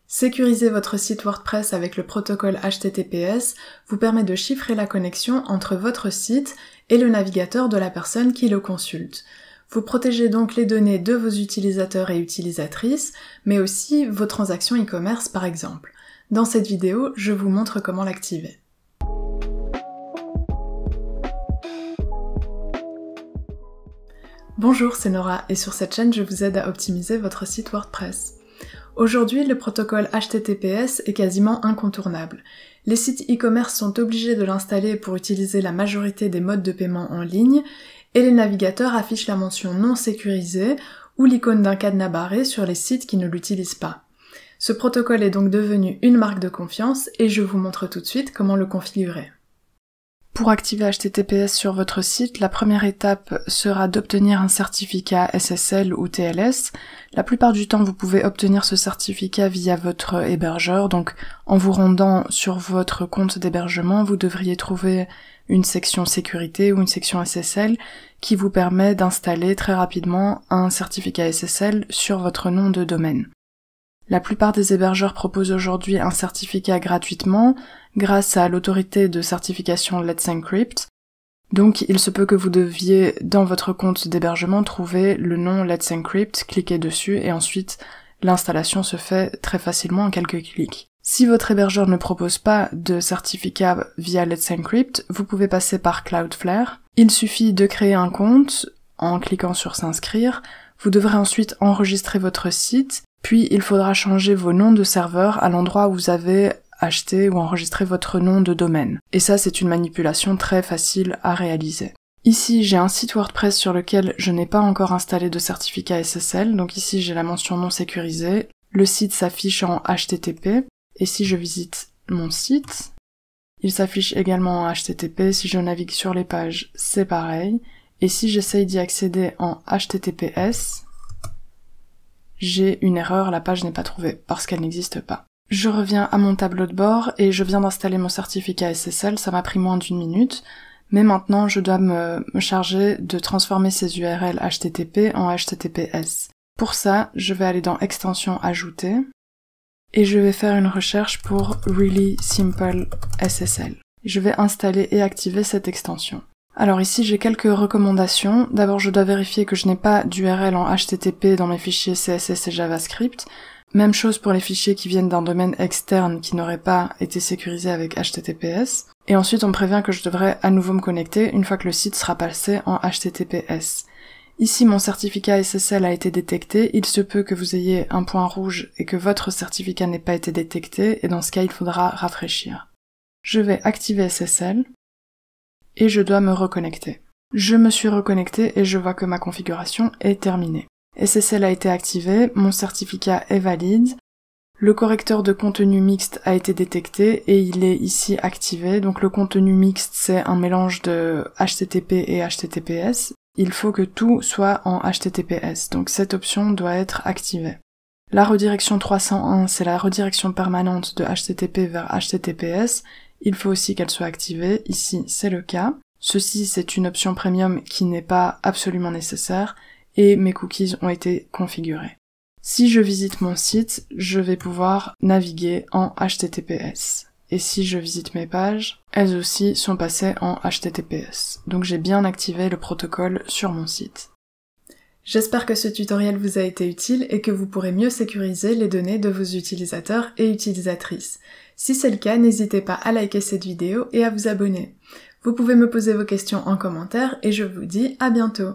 Sécuriser votre site WordPress avec le protocole HTTPS vous permet de chiffrer la connexion entre votre site et le navigateur de la personne qui le consulte. Vous protégez donc les données de vos utilisateurs et utilisatrices, mais aussi vos transactions e-commerce par exemple. Dans cette vidéo, je vous montre comment l'activer. Bonjour, c'est Nora et sur cette chaîne, je vous aide à optimiser votre site WordPress. Aujourd'hui, le protocole HTTPS est quasiment incontournable. Les sites e-commerce sont obligés de l'installer pour utiliser la majorité des modes de paiement en ligne et les navigateurs affichent la mention non sécurisée ou l'icône d'un cadenas barré sur les sites qui ne l'utilisent pas. Ce protocole est donc devenu une marque de confiance et je vous montre tout de suite comment le configurer. Pour activer HTTPS sur votre site, la première étape sera d'obtenir un certificat SSL ou TLS. La plupart du temps, vous pouvez obtenir ce certificat via votre hébergeur, donc en vous rendant sur votre compte d'hébergement, vous devriez trouver une section sécurité ou une section SSL qui vous permet d'installer très rapidement un certificat SSL sur votre nom de domaine. La plupart des hébergeurs proposent aujourd'hui un certificat gratuitement grâce à l'autorité de certification Let's Encrypt. Donc il se peut que vous deviez dans votre compte d'hébergement trouver le nom Let's Encrypt, cliquez dessus et ensuite l'installation se fait très facilement en quelques clics. Si votre hébergeur ne propose pas de certificat via Let's Encrypt, vous pouvez passer par Cloudflare. Il suffit de créer un compte en cliquant sur s'inscrire. Vous devrez ensuite enregistrer votre site. Puis il faudra changer vos noms de serveurs à l'endroit où vous avez acheté ou enregistré votre nom de domaine. Et ça, c'est une manipulation très facile à réaliser. Ici, j'ai un site WordPress sur lequel je n'ai pas encore installé de certificat SSL. Donc ici, j'ai la mention non sécurisée. Le site s'affiche en HTTP. Et si je visite mon site, il s'affiche également en HTTP. Si je navigue sur les pages, c'est pareil. Et si j'essaye d'y accéder en HTTPS, j'ai une erreur, la page n'est pas trouvée, parce qu'elle n'existe pas. Je reviens à mon tableau de bord et je viens d'installer mon certificat SSL, ça m'a pris moins d'1 minute, mais maintenant je dois me charger de transformer ces URL HTTP en HTTPS. Pour ça, je vais aller dans Extension Ajouter, et je vais faire une recherche pour Really Simple SSL. Je vais installer et activer cette extension. Alors ici j'ai quelques recommandations. D'abord je dois vérifier que je n'ai pas d'URL en HTTP dans mes fichiers CSS et JavaScript. Même chose pour les fichiers qui viennent d'un domaine externe qui n'aurait pas été sécurisé avec HTTPS. Et ensuite on me prévient que je devrais à nouveau me connecter une fois que le site sera passé en HTTPS. Ici mon certificat SSL a été détecté, il se peut que vous ayez un point rouge et que votre certificat n'ait pas été détecté et dans ce cas il faudra rafraîchir. Je vais activer SSL. Et je dois me reconnecter. Je me suis reconnecté et je vois que ma configuration est terminée. SSL a été activé, mon certificat est valide, le correcteur de contenu mixte a été détecté et il est ici activé. Donc le contenu mixte c'est un mélange de HTTP et HTTPS. Il faut que tout soit en HTTPS, donc cette option doit être activée. La redirection 301 c'est la redirection permanente de HTTP vers HTTPS. Il faut aussi qu'elle soit activée, ici c'est le cas. Ceci c'est une option premium qui n'est pas absolument nécessaire et mes cookies ont été configurés. Si je visite mon site, je vais pouvoir naviguer en HTTPS. Et si je visite mes pages, elles aussi sont passées en HTTPS. Donc j'ai bien activé le protocole sur mon site. J'espère que ce tutoriel vous a été utile et que vous pourrez mieux sécuriser les données de vos utilisateurs et utilisatrices. Si c'est le cas, n'hésitez pas à liker cette vidéo et à vous abonner. Vous pouvez me poser vos questions en commentaire et je vous dis à bientôt.